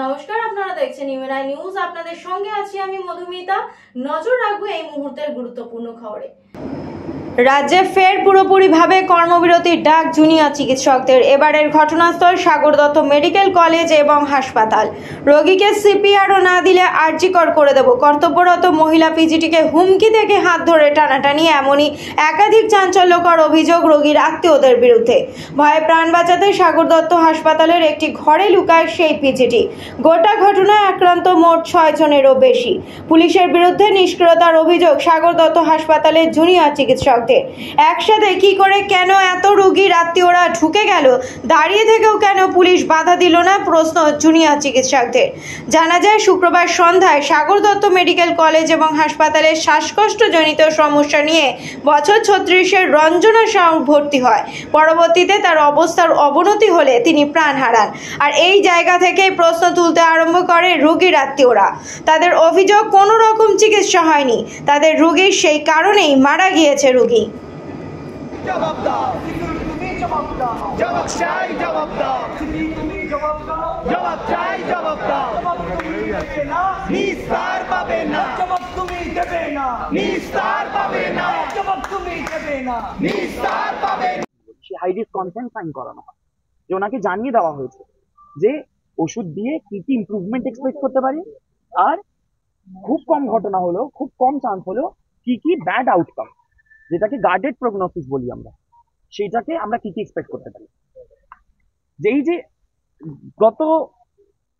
নমস্কার, আপনারা দেখছেন ইউএনআই নিউজ। আপনাদের সঙ্গে আছি আমি মধুমিতা। নজর রাখবো এই মুহূর্তের গুরুত্বপূর্ণ খবরে। রাজ্যে ফের পুরোপুরিভাবে কর্মবিরতির ডাক জুনিয়র চিকিৎসকদের। এবারের ঘটনাস্থল সাগর দত্ত মেডিকেল কলেজ এবং হাসপাতাল। রোগীকে সিপিআরও না দিলে আর্জিকর করে দেব, কর্তব্যরত মহিলা পিজিটিকে হুমকি থেকে হাত ধরে টানাটানি, এমনই একাধিক চাঞ্চল্যকর অভিযোগ রোগীর আত্মীয়দের বিরুদ্ধে। ভয়ে প্রাণ বাঁচাতে সাগর দত্ত হাসপাতালের একটি ঘরে লুকায় সেই পিজিটি। গোটা ঘটনায় আক্রান্ত মোট 6 জনেরও বেশি। পুলিশের বিরুদ্ধে নিষ্ক্রিয়তার অভিযোগ সাগর দত্ত হাসপাতালের জুনিয়র চিকিৎসক। একসাথে কি করে, কেন এত রোগীর আত্মীয়রা ঢুকে গেল, দাঁড়িয়ে থেকেও কেন পুলিশ বাধা দিল না, প্রশ্ন জুনিয়র চিকিৎসকদের। জানা যায়, শুক্রবার সন্ধ্যায় সাগর দত্ত মেডিকেল কলেজ এবং হাসপাতালে শ্বাসকষ্টজনিত সমস্যা নিয়ে বছর 36-এর রঞ্জনা সাউ ভর্তি হয়। পরবর্তীতে তার অবস্থার অবনতি হলে তিনি প্রাণ হারান। আর এই জায়গা থেকেই প্রশ্ন তুলতে আরম্ভ করে রোগীর আত্মীয়রা। তাদের অভিযোগ, কোনো রকম চিকিৎসা হয়নি, তাদের রোগীর সেই কারণেই মারা গিয়েছে রোগী। জবাব দাও, তুমি জবাব দাও, জবাব চাই, জবাব দাও, তুমি জবাব দাও, জবাব চাই, জবাব দাও, তুমি দেবে না, নিস্তার পাবে না, জবাব তুমি দেবে না, নিস্তার পাবে না, জবাব তুমি দেবে না, নিস্তার পাবে না। হাই রিস্ক কনসেন্ট সাইন করানো হয়, যে ওনাকে জানিয়ে দেওয়া হয়েছে যে ওষুধ দিয়ে কি কি ইমপ্রুভমেন্ট এক্সপেক্ট করতে পারি, আর খুব কম ঘটনা হলেও, খুব কম চান্স হলেও কি কি ব্যাড আউটকাম, যেটাকে গার্ডেড প্রগনোসিস বলি আমরা, সেইটাকে আমরা কি কি এক্সপেক্ট করতে পারি। যেই যে গত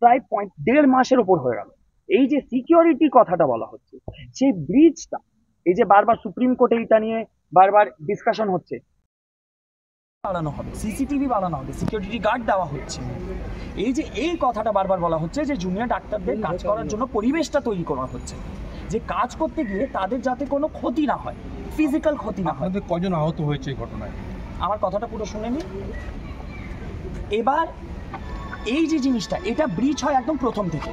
প্রায় 1.5 মাসের ওপর হয়ে গেল, এই যে সিকিউরিটি কথাটা বলা হচ্ছে, সেই ব্রিজটা, এই যে বারবার সুপ্রিম কোর্টে এটা নিয়ে বারবার ডিসকাশন হচ্ছে, বাড়ানো হবে, সিসিটিভি বাড়ানো হবে, সিকিউরিটি গার্ড দেওয়া হচ্ছে। এই যে এই কথাটা বারবার বলা হচ্ছে যে জুনিয়র ডাক্তারদের কাজ করার জন্য পরিবেশটা তৈরি করা হচ্ছে, যে কাজ করতে গিয়ে তাদের যাতে কোনো ক্ষতি না হয়, ফিজিক্যাল ক্ষতি না হয়। কজন আহত হয়েছে এই ঘটনায়? আমার কথাটা পুরো শুনে নিন। এবার এই যে জিনিসটা, এটা ব্রিচ হয় একদম প্রথম থেকে।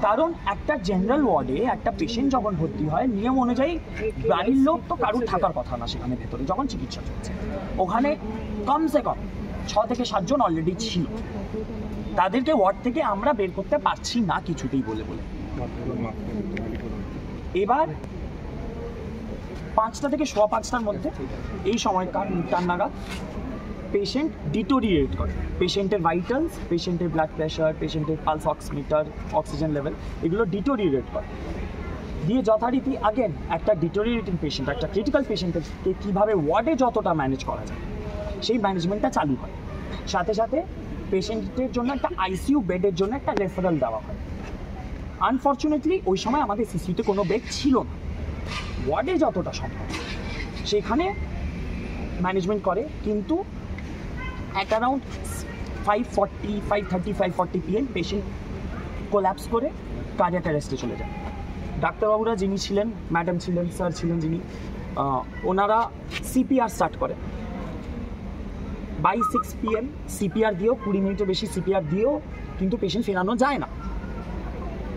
কারণ একটা জেনারেল ওয়ার্ডে একটা পেশেন্ট যখন ভর্তি হয়, নিয়ম অনুযায়ী বাড়ির লোক তো কারুর থাকার কথা না সেখানে ভেতরে, যখন চিকিৎসা চলছে। ওখানে কমসে কম 6 থেকে 7 জন অলরেডি ছিল। তাদেরকে ওয়ার্ড থেকে আমরা বের করতে পারছি না কিছুতেই বলে। এবার 5টা থেকে 5:15টার মধ্যে এই সময়কার নাগাদ পেশেন্ট ডিটোরিয়েট করে। পেশেন্টের ভাইটালস, পেশেন্টের ব্লাড প্রেশার, পেশেন্টের পালস অক্সিমিটার, অক্সিজেন লেভেল, এগুলো ডিটোরিয়েট করে। দিয়ে যথারীতি আগেন একটা ডিটোরিয়েটিং পেশেন্ট, একটা ক্রিটিক্যাল পেশেন্টকে কীভাবে ওয়ার্ডে যতটা ম্যানেজ করা যায় সেই ম্যানেজমেন্টটা চালু হয়। সাথে সাথে পেশেন্টের জন্য একটা আইসিইউ বেডের জন্য একটা রেফারেল দেওয়া হয়। আনফর্চুনেটলি ওই সময় আমাদের সিসিউতে কোনো বেড ছিল না। ওয়ার্ডে যতটা সম্ভব সেখানে ম্যানেজমেন্ট করে, কিন্তু at around 5:30 PM patient collapse করে কার্ডিয়াক অ্যারেস্টে চলে যায়। ডাক্তারবাবুরা যিনি ছিলেন, ম্যাডাম ছিলেন, স্যার ছিলেন যিনি, ওনারা সিপিআর স্টার্ট করে। বাই 6 PM সিপিআর দিয়েও, 20 মিনিটের বেশি সিপিআর দিয়েও কিন্তু পেশেন্ট ফেরানো যায় না।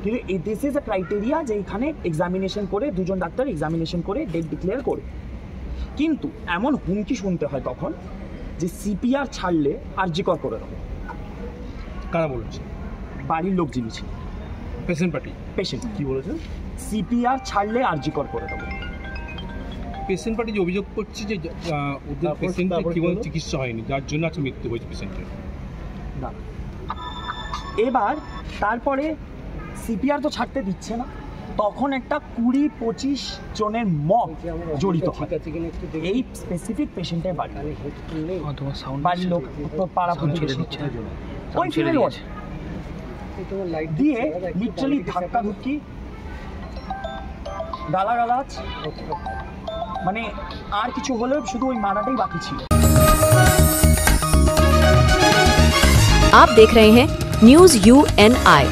কিন্তু দিস ইজ আ ক্রাইটেরিয়া যে এখানে এক্সামিনেশন করে, 2 জন ডাক্তার এক্সামিনেশন করে ডেট ডিক্লেয়ার করে। কিন্তু এমন হুমকি শুনতে হয় তখন যে সিপিআর ছাড়লে আরজিকর করে দেবো। কারা বলেছে? বাড়ির লোক যিনি ছিল, পেশেন্ট কি বলেছেন, সিপিআর ছাড়লে আরজিকর করে দেবো। পেশেন্ট পার্টি যে অভিযোগ করছে যে ওদের পেশেন্টের জীবন চিকিৎসা হয়নি, যার জন্য আজকে মৃত্যু হয়েছে পেশেন্টের। না, এবার তারপরে সিপিআর তো ছাড়তে দিচ্ছে না, তখন একটা 20-25 জনের মব জড়িত হয় এই স্পেসিফিক পেশেন্টের বাড়ি। বাড়ির লোক পাড়া ওই ফিমেল ওয়ার্ড দিয়ে লিটারালি ধাক্কাধুক্কি, গালাগালাজ, মানে আর কিছু হলেও শুধু ওই মারাটাই বাকি ছিল। आप देख रहे हैं न्यूज़ UNI।